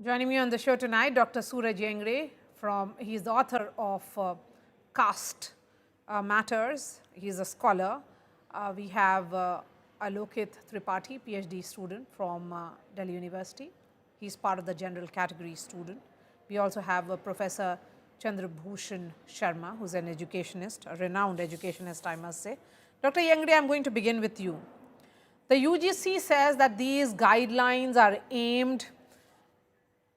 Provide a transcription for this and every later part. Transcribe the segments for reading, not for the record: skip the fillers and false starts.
Joining me on the show tonight, Dr. Suraj Yengde he's the author of Caste Matters. He's a scholar. We have Alokit Tripathi, PhD student from Delhi University. He's part of the general category student. We also have Professor Chandra Bhushan Sharma, who's an educationist, a renowned educationist, I must say. Dr. Yengde, I'm going to begin with you. The UGC says that these guidelines are aimed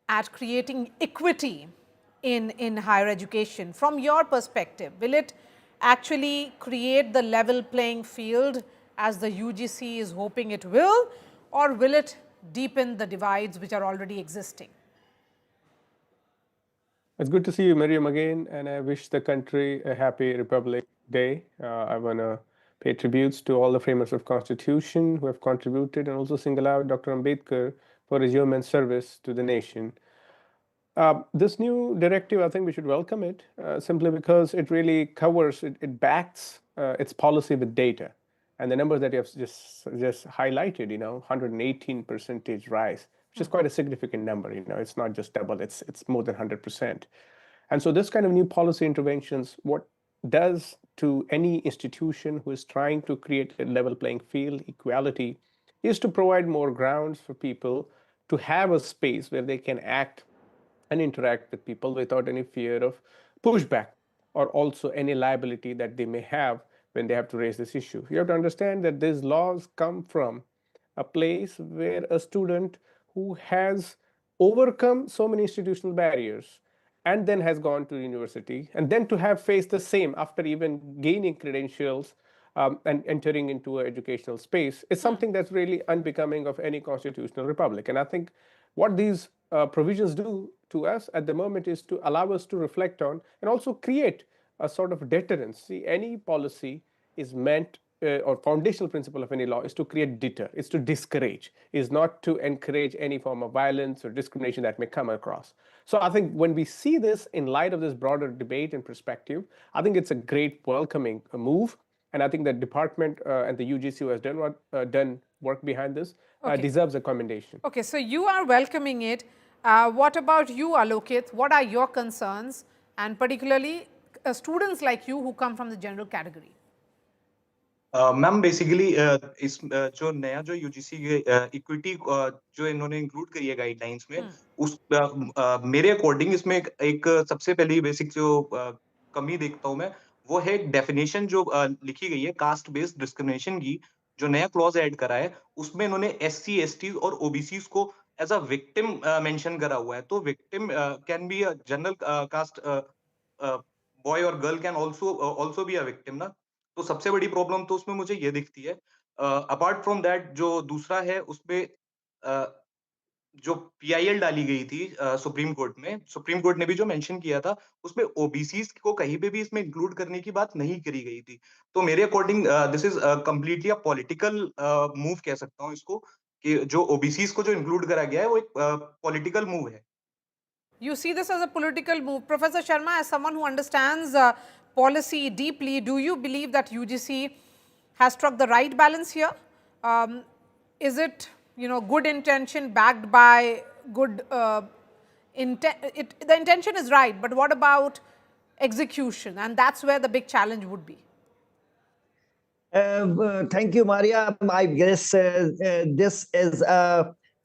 at creating equity in higher education. From your perspective, will it actually create the level playing field as the UGC is hoping it or will it deepen the divides which are already existing? It's good to see you, Miriam, again, and I wish the country a happy Republic Day. I want to pay tributes to all the framers of Constitution who have contributed and also single out Dr. Ambedkar for his yeoman's service to the nation. This new directive, I think we should welcome it simply because it really covers, it backs its policy with data. And the numbers that you have just highlighted, 118% rise, which is quite a significant number. It's not just double, it's more than 100%. And so this kind of new policy interventions, what does to any institution who is trying to create a level playing field, equality, is to provide more grounds for people to have a space where they can act and interact with people without any fear of pushback or also any liability that they may have when they have to raise this issue. You have to understand that these laws come from a place where a student who has overcome so many institutional barriers and then has gone to university and then to have faced the same after even gaining credentials and entering into an educational space is something that's really unbecoming of any constitutional republic. And I think what these provisions do to us at the moment is to allow us to reflect on and also create a sort of deterrence. See, any policy is meant or foundational principle of any law is to create deter, is to discourage, is not to encourage any form of violence or discrimination that may come across. So I think when we see this in light of this broader debate and perspective, I think it's a great welcoming move. And I think the department and the UGC who has done work behind this deserves a commendation. Okay, so you are welcoming it. What about you, Alokit? What are your concerns, and particularly students like you who come from the general category? Ma'am basically इस जो नया जो UGC equity जो इन्होंने include करी है guidelines में उस मेरे अकॉर्डिंग इसमें एक सबसे पहली बेसिक जो कमी देखता हूं मैं वो है एक डेफिनेशन जो लिखी गई है कास्ट बेस्ड डिस्क्रिमिनेशन की जो नया क्लॉज ऐड करा है उसमें इन्होंने एससी एसटी और ओबीसी को एज अ विक्टिम मेंशन करा हुआ है तो victim can be a general caste boy और girl can also be a victim ना तो सबसे बड़ी प्रॉब्लम तो उसमें मुझे ये दिखती है अपार्ट फ्रॉम दैट जो दूसरा है उसमें जो पीआईएल डाली गई थी सुप्रीम कोर्ट ने भी जो मेंशन किया था उसमें ओबीसी को कहीं पे भी इसमें इंक्लूड करने की बात नहीं करी गई थी तो मेरे according this is completely a political move कह सकता हूँ इसको कि जो ओबीसी को जो इंक्लूड करा गया है वो एक पॉलिटिकल मूव है. You see this as a political move. Professor Sharma, as someone who understands policy deeply, do you believe that UGC has struck the right balance here? Is it, good intention backed by good intent? The intention is right, but what about execution? And that's where the big challenge would be. Thank you, Maria. I guess this is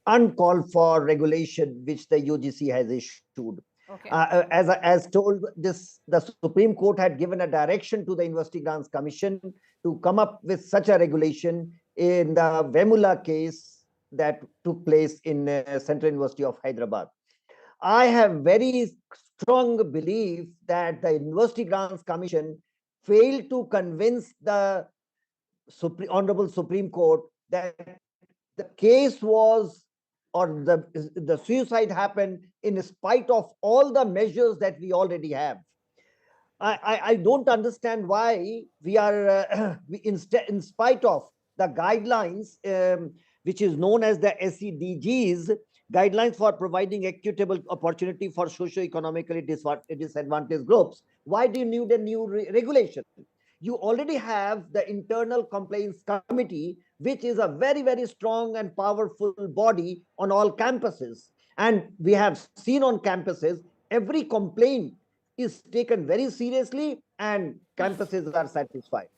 uncalled for regulation which the UGC has issued. Okay. As told, the Supreme Court had given a direction to the University Grants Commission to come up with such a regulation in the Vemula case that took place in Central University of Hyderabad. I have very strong belief that the University Grants Commission failed to convince the Honorable Supreme Court that the case was or the suicide happened in spite of all the measures that we already have. I don't understand why we are in spite of the guidelines which is known as the SEDGs, guidelines for providing equitable opportunity for socio-economically disadvantaged groups. Why do you need a new regulation? You already have the internal complaints committee, which is a very, very strong and powerful body on all campuses. And we have seen on campuses, every complaint is taken very seriously and campuses are satisfied.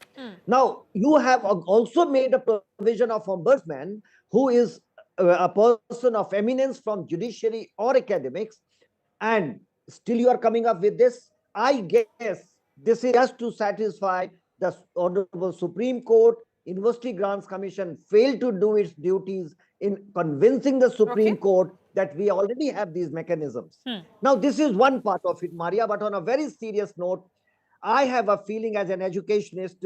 Now, you have also made a provision of ombudsman who is a person of eminence from judiciary or academics, and still you are coming up with this. I guess this is just to satisfy the Honorable Supreme Court. University Grants Commission failed to do its duties in convincing the Supreme Court that we already have these mechanisms. Now, this is one part of it, Maria, but on a very serious note, I have a feeling as an educationist,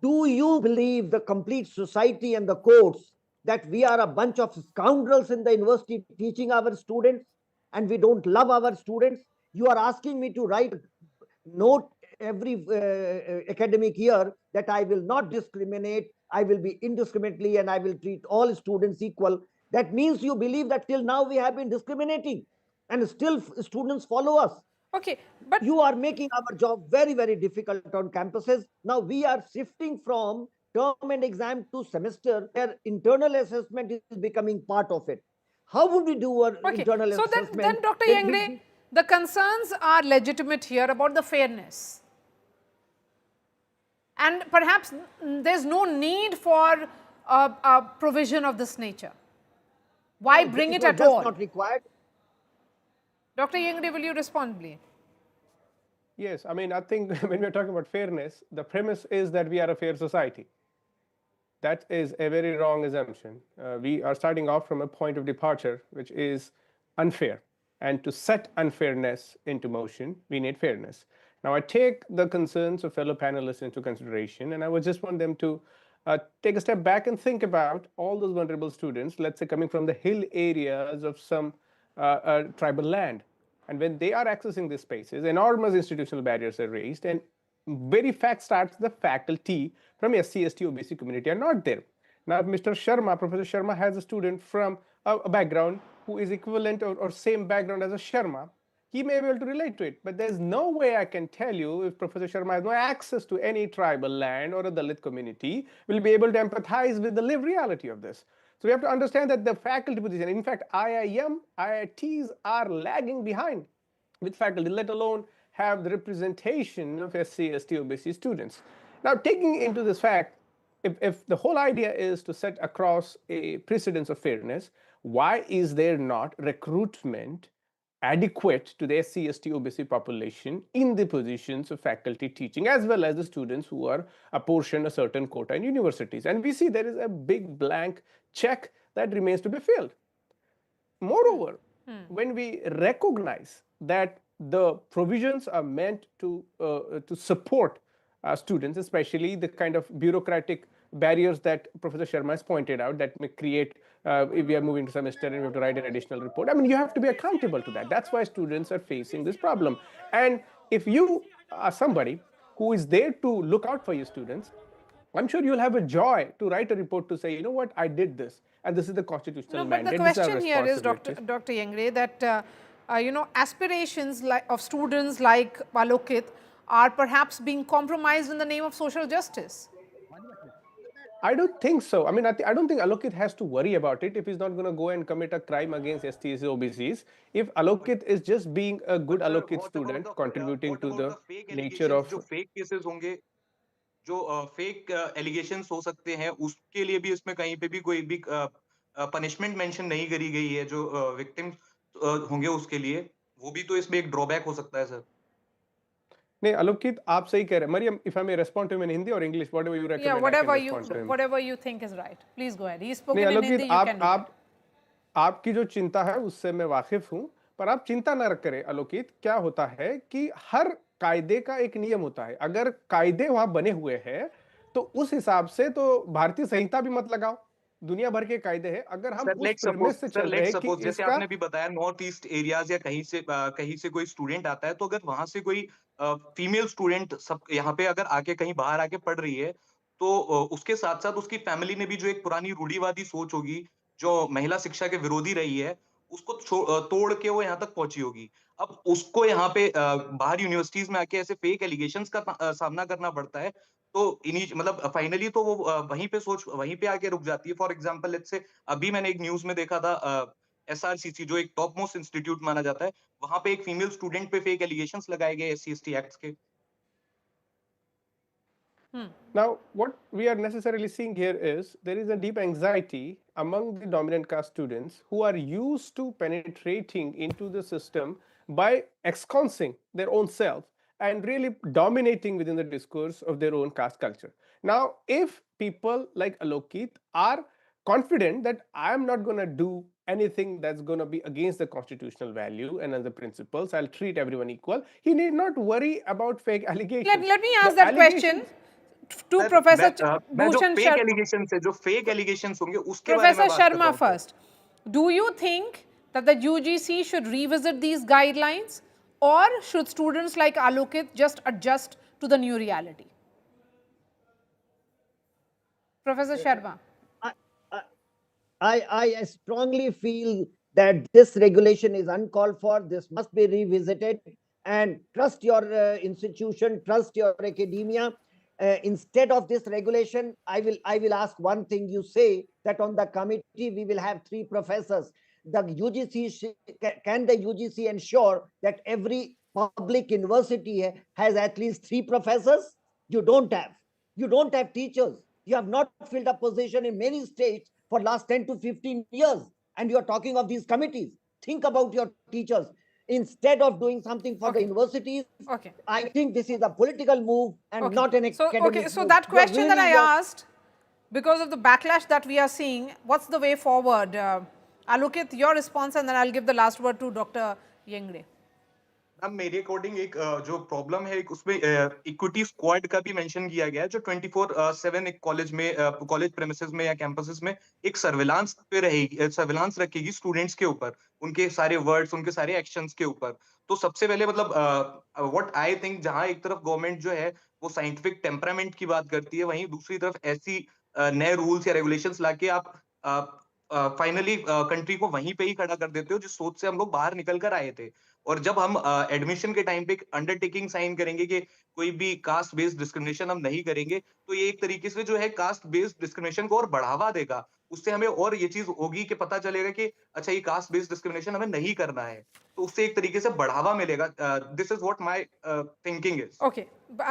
do you believe the complete society and the courts that we are a bunch of scoundrels in the university teaching our students and we don't love our students? You are asking me to write a note every academic year that I will not discriminate, I will be indiscriminately, and I will treat all students equal. That means you believe that till now we have been discriminating and still students follow us. Okay, but you are making our job very, very difficult on campuses. Now we are shifting from term and exam to semester, where internal assessment is becoming part of it. How would we do our internal assessment? Then Dr. Yengde, the concerns are legitimate here about the fairness. And perhaps there's no need for a provision of this nature. Why bring it at all? Not required. Dr. Yengde, will you respond, please? Yes, I mean, I think when we're talking about fairness, the premise is that we are a fair society. That is a very wrong assumption. We are starting off from a point of departure, which is unfair. And to set unfairness into motion, we need fairness. Now, I take the concerns of fellow panelists into consideration, and I would just want them to take a step back and think about all those vulnerable students, let's say coming from the hill areas of some tribal land. And when they are accessing these spaces, enormous institutional barriers are raised, and very fact starts the faculty from SC, ST, OBC community are not there. Now, Mr. Sharma, Professor Sharma has a student from a background who is equivalent or same background as a Sharma. He may be able to relate to it, but there's no way I can tell you if Professor Sharma has no access to any tribal land or a Dalit community, will be able to empathize with the lived reality of this. So we have to understand that the faculty position, in fact, IIM, IITs are lagging behind with faculty, let alone have the representation of SC, ST, OBC students. Now, taking into this fact, if the whole idea is to set across a precedence of fairness, why is there not recruitment adequate to the SC, ST, OBC population in the positions of faculty teaching, as well as the students who are apportioned a certain quota in universities? And we see there is a big blank check that remains to be filled. Moreover, when we recognize that the provisions are meant to support students, especially the kind of bureaucratic barriers that Professor Sharma has pointed out that may create if we are moving to semester and we have to write an additional report. I mean, you have to be accountable to that. That's why students are facing this problem. And if you are somebody who is there to look out for your students, I'm sure you'll have a joy to write a report to say, you know what, I did this, and this is the constitutional mandate. But the question here is, Dr. Yengde, that aspirations of students like Alokit are perhaps being compromised in the name of social justice. I don't think so. I mean, I don't think Alokit has to worry about it if he's not going to go and commit a crime against STs, OBCs. If Alokit is just being a good Alokit student, contributing to the nature of fake cases होंगे, जो fake allegations हो सकते हैं, उसके लिए भी इसमें कहीं पे भी कोई भी पनिशमेंट मेंशन नहीं करी गई है, जो विक्टिम्स होंगे उसके लिए, वो भी तो इसमें एक ड्रॉबैक हो सकता है सर. नहीं, Alokit, आप सही कह रहे हैं. Miriam, if I may respond to him in Hindi or English, whatever you recommend. Yeah, whatever you think is right. Please go ahead. He's spoken in Hindi. You can do it. आपकी जो चिंता है उससे मैं वाकिफ हूं, पर आप चिंता ना करें Alokit. क्या होता है कि हर कायदे का एक नियम होता है. अगर कायदे वहां बने हुए हैं तो उस हिसाब से तो भारतीय संहिता भी मत लगाओ. दुनिया भर के कायदे हैं. अगर हम उस प्रेमिस से चल रहे हैं कि जैसे आपने भी बताया नॉर्थ ईस्ट एरियाज या कहीं से कोई स्टूडेंट आता है, तो अगर वहां से कोई फीमेल स्टूडेंट सब यहाँ पे अगर आके कहीं बाहर आके पढ़ रही है, तो उसके साथ साथ उसकी फैमिली ने भी जो एक पुरानी रूढ़िवादी सोच होगी, जो महिला शिक्षा के विरोधी रही है, उसको तोड़ के वो यहाँ तक पहुंची होगी. अब उसको यहाँ पे बाहर यूनिवर्सिटीज में आके ऐसे फेक एलिगेशंस का सामना करना पड़ता है, तो मतलब फाइनली तो वो वहीं पे आके रुक जाती है. फॉर एग्जांपल लेट्स से अभी मैंने एक न्यूज में देखा था, SRCC जो एक टॉप मोस्ट इंस्टीट्यूट माना जाता है, वहां पे एक फीमेल स्टूडेंट पे फेक एलिगेशंस लगाए गए SC/ST एक्ट्स के। Now, what we are necessarily seeing here is there is a deep anxiety among the dominant caste students who are used to penetrating into the system by ensconcing their own self and really dominating within the discourse of their own caste culture. Now, if people like Alokit are confident that I am not going to do anything that's going to be against the constitutional value and the principles, I'll treat everyone equal, he need not worry about fake allegations. Let me ask The that question to Professor Bhushan fake Sharma. Allegations है, जो fake allegations होंगे उसके बारे में Professor बात कर रहा Sharma हूं। first. Do you think that the UGC should revisit these guidelines, or should students like Alokit just adjust to the new reality? Professor Sharma. I strongly feel that this regulation is uncalled for. This must be revisited, and trust your institution, trust your academia. Instead of this regulation, I will ask one thing. You say that on the committee we will have 3 professors. The UGC can the UGC ensure that every public university has at least 3 professors? You don't have. You don't have teachers. You have not filled a position in many states for last 10 to 15 years, and you are talking of these committees. Think about your teachers. Instead of doing something for the universities, I think this is a political move and not an academic so move. that question that I asked, because of the backlash that we are seeing, what's the way forward? Alokit, your response, and then I'll give the last word to Dr. Yengde. अब मेरे according एक जो problem है उसमें equity squad का भी mention किया गया है, जो 24/7 एक कॉलेज में कॉलेज प्रेमिसेस में या कैंपसेस में एक सर्विलांस पे रहेगी, सर्विलांस रखेगी स्टूडेंट्स के ऊपर, उनके सारे वर्ड्स, उनके सारे एक्शंस के ऊपर। तो सबसे पहले मतलब व्हाट आई थिंक, जहां एक तरफ गवर्नमेंट जो है वो साइंटिफिक टेम्परामेंट की बात करती है, वहीं दूसरी तरफ ऐसी नए रूल्स या रेगुलेशंस लाके आप फाइनली कंट्री को वहीं पे ही खड़ा कर देते हो जिस सोच से हम लोग बाहर निकल कर आए थे। और जब हम एडमिशन के टाइम पे एक अंडरटेकिंग साइन करेंगे कि कोई भी कास्ट बेस्ड डिस्क्रिमिनेशन हम नहीं करेंगे, तो ये एक तरीके से जो है कास्ट बेस्ड डिस्क्रिमिनेशन को और बढ़ावा देगा। उससे हमें और ये चीज होगी कि पता चलेगा कि अच्छा ये कास्ट बेस्ड डिस्क्रिमिनेशन हमें नहीं करना है, तो उससे एक तरीके से बढ़ावा मिलेगा। This is what my thinking is. Okay,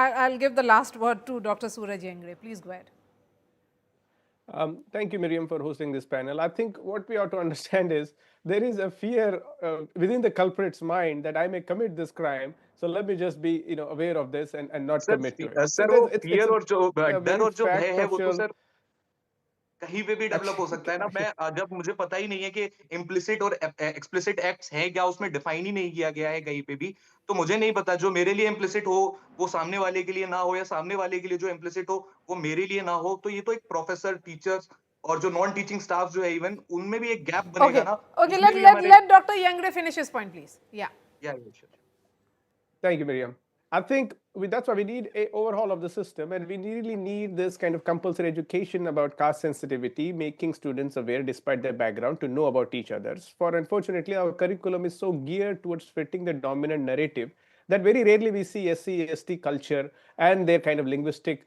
I'll give the last word to Dr. Suraj Yengde. Please go ahead. Thank you, Miriam, for hosting this panel. I think what we ought to understand is there is a fear within the culprit's mind that I may commit this crime. So let me just be, aware of this and not commit to it. Sir वो fear और जो डर और जो भय है वो तो सर कहीं पे भी डेवलप हो सकता है ना। मैं जब मुझे पता ही नहीं है कि इम्प्लिसिट और एक्सप्लिसिट एक्ट्स हैं क्या, उसमें डिफाइन ही नहीं किया गया है कहीं पे भी, तो मुझे नहीं पता जो मेरे लिए इम्प्लिसिट हो वो सामने वाले के लिए ना हो, या सामने वाले के लिए जो इम्प्लिसिट हो वो मेरे लिए ना हो। तो ये तो एक प्रोफेसर, टीचर्स और जो नॉन टीचिंग स्टाफ जो है इवन उनमें भी एक गैप बनेगा ना। Okay, let Dr. Yengde finish his point, please. Yeah, sure. Thank you, Miriam. I think that's why we need an overhaul of the system, and we really need this kind of compulsory education about caste sensitivity, making students aware despite their background to know about each other's. For unfortunately, our curriculum is so geared towards fitting the dominant narrative that very rarely we see SC/ST culture and their kind of linguistic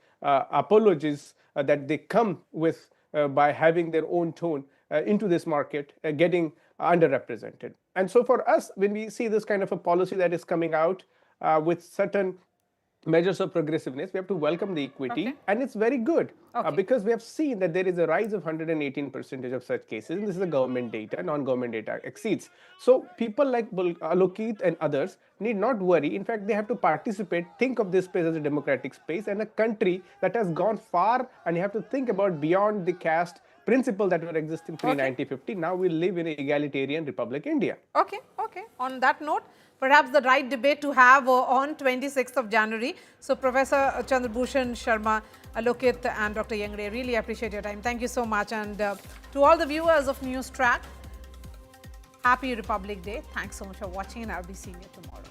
apologies that they come with by having their own tone into this market getting underrepresented. And so for us, when we see this kind of a policy that is coming out with certain measures of progressiveness, we have to welcome the equity, and it's very good because we have seen that there is a rise of 118% of such cases, and this is the government data. Non-government data exceeds. So people like Alokit and others need not worry. In fact, they have to participate, think of this space as a democratic space and a country that has gone far, and you have to think about beyond the caste principle that were existing pre-1950. Now we live in an egalitarian Republic India. Okay. On that note, perhaps the right debate to have on 26th of January. So Professor Chandra Bhushan Sharma, Alokit and Dr. Yengde, really appreciate your time. Thank you so much. And to all the viewers of NewsTrack, happy Republic Day. Thanks so much for watching, and I'll be seeing you tomorrow.